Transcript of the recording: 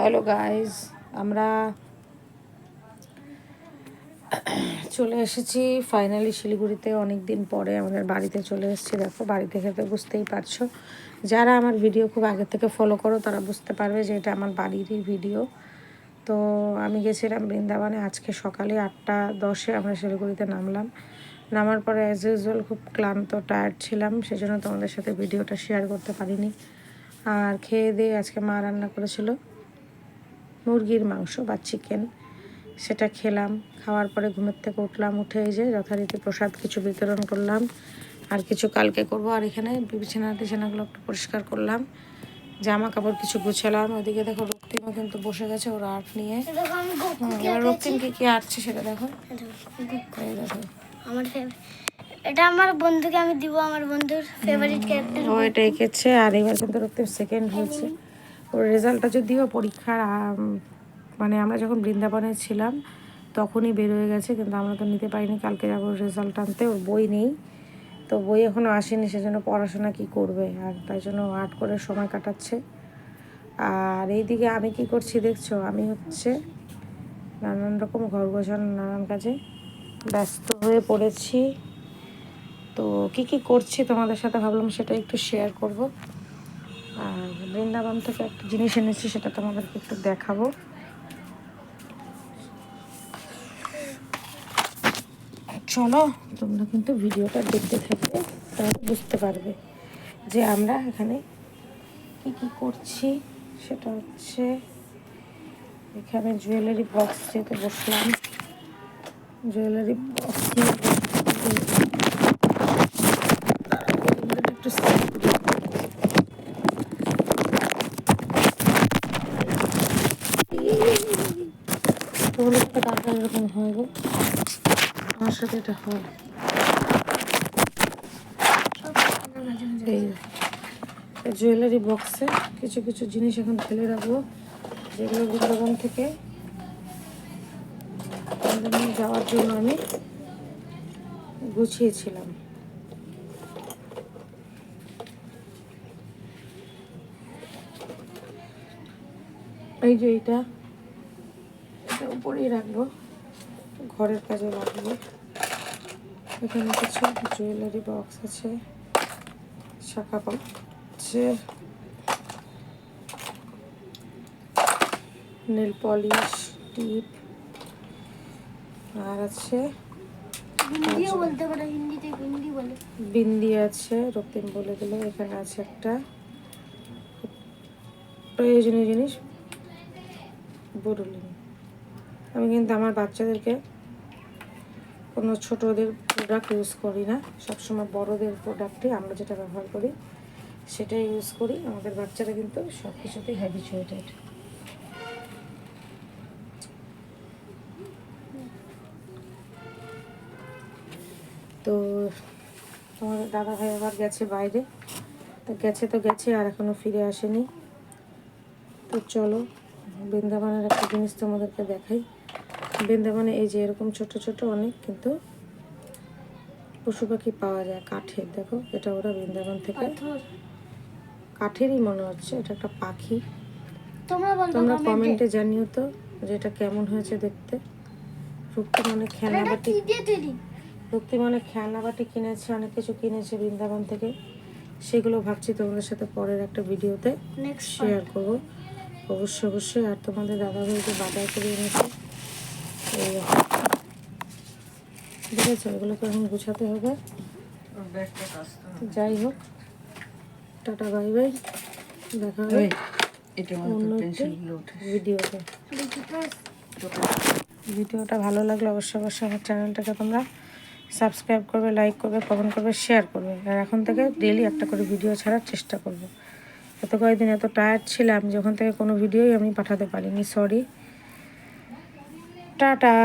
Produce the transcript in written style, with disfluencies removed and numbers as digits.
Hello guys, আমরা চলে এসেছি ফাইনালি শিলিগুড়িতে। অনেক দিন পরে আমাদের বাড়িতে চলে এসেছি। দেখো, বাড়ি থেকে তো বুঝতেই পারছো, যারা আমার ভিডিও খুব আগে থেকে ফলো করো তারা বুঝতে পারবে যে এটা আমার বাড়িরই ভিডিও। তো আমি গেছিলাম বৃন্দাবনে আজকে সকালে 8:10 আমরা শিলিগুড়িতে নামলাম। নামার পরে অ্যাজ ইউজুয়াল খুব ক্লান্ত, টায়ার্ড ছিলাম, সেজন্য তোমাদের সাথে ভিডিওটা শেয়ার করতে পারিনি। আর খেয়ে দিয়ে আজকে মা রান্না করেছিল মুরগির মাংস বা চিকেন, সেটা খেলাম। খাওয়ার পরে ঘুমের থেকে উঠলাম, উঠে এই যে যথারীতি প্রসাদ কিছু বিতরণ করলাম, আর কিছু কালকে করব। আর এখানে বিছানাগুলো একটু পরিষ্কার করলাম, জামা কাপড় কিছু গুছালাম। ওদিকে দেখো রক্তিমও কিন্তু বসে গেছে ওর আর্ট নিয়ে। এবার রক্তিম কি আর্টছে সেটা দেখো। এই দেখো আমার এটা আমার বন্ধুকে আমি দিব, আমার বন্ধুর ফেভারিট ক্যারেক্টার ও এটা এঁকেছে। আর এবার কিন্তু রক্তিম সেকেন্ড হয়েছে। ওর রেজাল্টটা যদিও পরীক্ষার মানে আমরা যখন বৃন্দাবনে ছিলাম তখনই বের হয়ে গেছে, কিন্তু আমরা তো নিতে পারিনি। কালকে যাবো রেজাল্ট আনতে, ওর বই নেই, তো বই এখনও আসেনি, সেজন্য পড়াশোনা কি করবে, আর তাই জন্য আর্ট করে সময় কাটাচ্ছে। আর এইদিকে আমি কি করছি দেখছো, আমি হচ্ছে নানান রকম ঘর গোছানো, নানান কাজে ব্যস্ত হয়ে পড়েছি। তো কি কি করছি তোমাদের সাথে ভাবলাম সেটা একটু শেয়ার করব। আর বৃন্দাবন থেকে একটা জিনিস এনেছি, সেটা তোমাদেরকে একটু দেখাবো। চলো, তোমরা কিন্তু ভিডিওটা দেখতে থাকবে, তাহলে বুঝতে পারবে যে আমরা এখানে কি কি করছি। সেটা হচ্ছে এখানে জুয়েলারি বক্স, যেতে বসলাম জুয়েলারি বক্স নিয়ে একটু তোমাদের একটা কাকা এরকম হয় গো, আমার সাথে এটা হয়। এই জুয়েলারি বক্সে কিছু কিছু জিনিস এখন ফেলে রাখবো, যেগুলো বৃন্দাবন থেকে যাওয়ার জন্য আমি গুছিয়েছিলাম। এই যে এটা উপরেই রাখবো, ঘরের কাজে লাগবে। এখানে কিছু জুয়েলারি বক্স আছে, শাখা আছে, নেল পলিশ, টিপ, আর আছে বিন্দি আছে, রক্তিম বলে দিল। এখানে আছে একটা প্রয়োজনীয় জিনিস, বরুলিন। আমি কিন্তু আমার বাচ্চাদেরকে কোনো ছোটদের প্রোডাক্ট ইউজ করি না, সবসময় বড়দের প্রোডাক্টই আমরা যেটা ব্যবহার করি সেটাই ইউজ করি। আমাদের বাচ্চারা কিন্তু সব কিছুতেই হ্যাবিচুয়েটেড। তো তোমাদের দাদা ভাই আবার গেছে বাইরে, তো গেছে আর এখনও ফিরে আসেনি। তো চলো বৃন্দাবনের একটা জিনিস তোমাদেরকে দেখাই। বৃন্দাবনে এই যে এরকম ছোট ছোট অনেক কিন্তু পশু পাখি পাওয়া যায় কাঠের। দেখো, এটা ওরা বৃন্দাবন থেকে কাঠেরই মনে হচ্ছে, এটা একটা পাখি। তোমরা কমেন্টে জানিও তো যে এটা কেমন হয়েছে দেখতে। রক্তিম অনেক খেলনাবাটি কিনেছে, অনেক কিছু কিনেছে বৃন্দাবন থেকে, সেগুলো ভাবছি তোমাদের সাথে পরের একটা ভিডিওতে শেয়ার করবো অবশ্যই। আর তোমাদের দাদাভাইকে বাজার করে এনেছে, এই দেখেছো, এগুলোকে এখন গুছাতে হবে। যাই হোক, টাটা বাই বাই, দেখা হবে অন্য একটি ভিডিওতে। ভিডিওটা ভালো লাগলে অবশ্যই আমার চ্যানেলটাকে তোমরা সাবস্ক্রাইব করবে, লাইক করবে, কমেন্ট করবে, শেয়ার করবে। আর এখন থেকে ডেইলি একটা করে ভিডিও ছাড়ার চেষ্টা করব। এত কয়েকদিন এত টায়ার্ড ছিলাম যখন থেকে কোনো ভিডিওই আমি পাঠাতে পারিনি, সরি। টাটা।